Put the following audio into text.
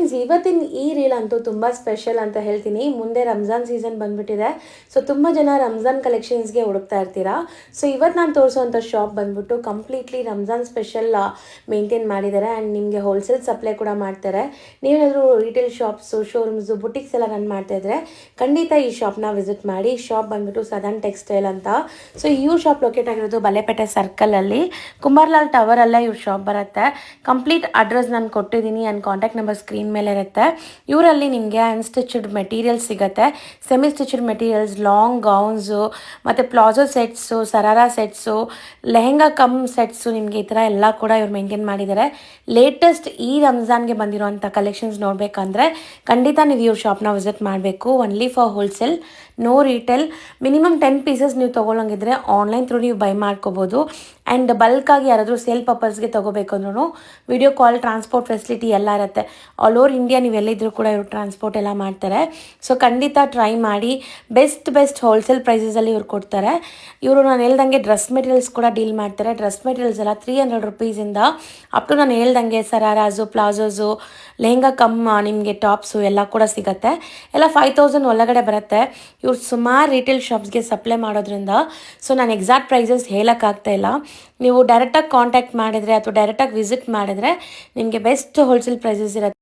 Friends, ಇವತ್ತಿನ ಈ reel ಅಂತೂ ತುಂಬ ಸ್ಪೆಷಲ್ ಅಂತ ಹೇಳ್ತೀನಿ. ಮುಂದೆ ರಂಜಾನ್ ಸೀಸನ್ ಬಂದ್ಬಿಟ್ಟಿದೆ. ಸೊ ತುಂಬ ಜನ ರಂಜಾನ್ ಕಲೆಕ್ಷನ್ಸ್ಗೆ ಹುಡುಕ್ತಾ ಇರ್ತೀರಾ. ಸೊ ಇವತ್ತು ನಾನು ತೋರಿಸುವಂಥ ಶಾಪ್ ಬಂದ್ಬಿಟ್ಟು ಕಂಪ್ಲೀಟ್ಲಿ ರಂಜಾನ್ ಸ್ಪೆಷಲ್ ಮೇಂಟೈನ್ ಮಾಡಿದ್ದಾರೆ ಆ್ಯಂಡ್ ನಿಮಗೆ ಹೋಲ್ಸೇಲ್ ಸಪ್ಲೈ ಕೂಡ ಮಾಡ್ತಾರೆ. ನೀವೇನಾದರೂ ರಿಟೇಲ್ ಶಾಪ್ಸು, ಶೋರೂಮ್ಸು, ಬುಟಿಕ್ಸ್ ಎಲ್ಲ ರನ್ ಮಾಡ್ತಾ ಇದ್ರೆ ಖಂಡಿತ ಈ ಶಾಪ್ನ ವಿಸಿಟ್ ಮಾಡಿ. ಶಾಪ್ ಬಂದ್ಬಿಟ್ಟು ಸದನ್ ಟೆಕ್ಸ್ಟೈಲ್ ಅಂತ. ಸೊ ಇವ್ರ ಶಾಪ್ ಲೊಕೇಟ್ ಆಗಿರೋದು ಬಲೆಪೇಟೆ ಸರ್ಕಲಲ್ಲಿ, ಕುಮಾರ್ಲಾಲ್ ಟವರಲ್ಲೇ ಇವ್ರ ಶಾಪ್ ಬರುತ್ತೆ. ಕಂಪ್ಲೀಟ್ ಅಡ್ರೆಸ್ ನಾನು ಕೊಟ್ಟಿದ್ದೀನಿ ಆ್ಯಂಡ್ ಕಾಂಟ್ಯಾಕ್ಟ್ ನಂಬರ್ ಸ್ಕ್ರೀನ್ ಮೇಲೆ ಇರುತ್ತೆ. ಇವರಲ್ಲಿ ನಿಮಗೆ ಅನ್ಸ್ಟಿಚ್ಡ್ ಮೆಟೀರಿಯಲ್ಸ್ ಸಿಗುತ್ತೆ. Semi stitched materials, long gowns ಮತ್ತು palazzo sets, sharara sets, lehenga cum sets, ನಿಮಗೆ ಈ ಥರ ಎಲ್ಲ ಕೂಡ ಇವ್ರು ಮೇಂಟೈನ್ ಮಾಡಿದ್ದಾರೆ. ಲೇಟೆಸ್ಟ್ ಈ ರಂಜಾನ್ಗೆ ಬಂದಿರೋಂಥ ಕಲೆಕ್ಷನ್ಸ್ ನೋಡಬೇಕಂದ್ರೆ ಖಂಡಿತ ನೀವು ಇವ್ರ ಶಾಪ್ನ ವಿಸಿಟ್ ಮಾಡಬೇಕು. Only for wholesale, no retail. Minimum 10 pieces ನೀವು ತೊಗೊಳಂಗಿದ್ರೆ ಆನ್ಲೈನ್ ಥ್ರೂ ನೀವು ಬೈ ಮಾಡ್ಕೋಬೋದು. ಆ್ಯಂಡ್ ಬಲ್ಕಾಗಿ ಯಾರಾದರೂ ಸೇಲ್ ಪರ್ಪಸ್ಗೆ ತೊಗೋಬೇಕು ಅಂದ್ರೂ ವಿಡಿಯೋ ಕಾಲ್, ಟ್ರಾನ್ಸ್ಪೋರ್ಟ್ ಫೆಸಿಲಿಟಿ ಎಲ್ಲ ಇರುತ್ತೆ. ಆಲ್ ಓವರ್ ಇಂಡಿಯಾ ನೀವು ಎಲ್ಲಿದ್ದರೂ ಕೂಡ ಇವರು ಟ್ರಾನ್ಸ್ಪೋರ್ಟ್ ಎಲ್ಲ ಮಾಡ್ತಾರೆ. ಸೊ ಖಂಡಿತ ಟ್ರೈ ಮಾಡಿ. ಬೆಸ್ಟ್ ಹೋಲ್ಸೇಲ್ ಪ್ರೈಸಸಲ್ಲಿ ಇವ್ರು ಕೊಡ್ತಾರೆ. ಇವರು ನಾನು ಹೇಳ್ದಂಗೆ ಡ್ರೆಸ್ ಮೆಟೀರಿಯಲ್ಸ್ ಕೂಡ ಡೀಲ್ ಮಾಡ್ತಾರೆ. ಡ್ರೆಸ್ ಮೆಟೀರಿಯಲ್ಸ್ ಎಲ್ಲ 300 ರುಪೀಸಿಂದ ಅಪ್ ಟು ನಾನು ಹೇಳ್ದಂಗೆ ಸರಾರಾಸು, ಪ್ಲಾಜೋಸು, ಲೆಹಂಗಾ ಕಮ್ ನಿಮಗೆ ಟಾಪ್ಸು ಎಲ್ಲ ಕೂಡ ಸಿಗುತ್ತೆ. ಎಲ್ಲ 5000 ಒಳಗಡೆ ಬರುತ್ತೆ. ಇವ್ರು ಸುಮಾರು ರಿಟೇಲ್ ಶಾಪ್ಸ್ಗೆ ಸಪ್ಲೈ ಮಾಡೋದ್ರಿಂದ ಸೊ ನಾನು ಎಕ್ಸಾಕ್ಟ್ ಪ್ರೈಸಸ್ ಹೇಳೋಕ್ಕಾಗ್ತಾ ಇಲ್ಲ. ನೀವು ಡೈರೆಕ್ಟಾಗಿ ಕಾಂಟ್ಯಾಕ್ಟ್ ಮಾಡಿದರೆ ಅಥವಾ ಡೈರೆಕ್ಟಾಗಿ ವಿಸಿಟ್ ಮಾಡಿದರೆ ನಿಮಗೆ ಬೆಸ್ಟ್ ಹೋಲ್ಸೇಲ್ ಪ್ರೈಸಸ್ ಇರುತ್ತೆ.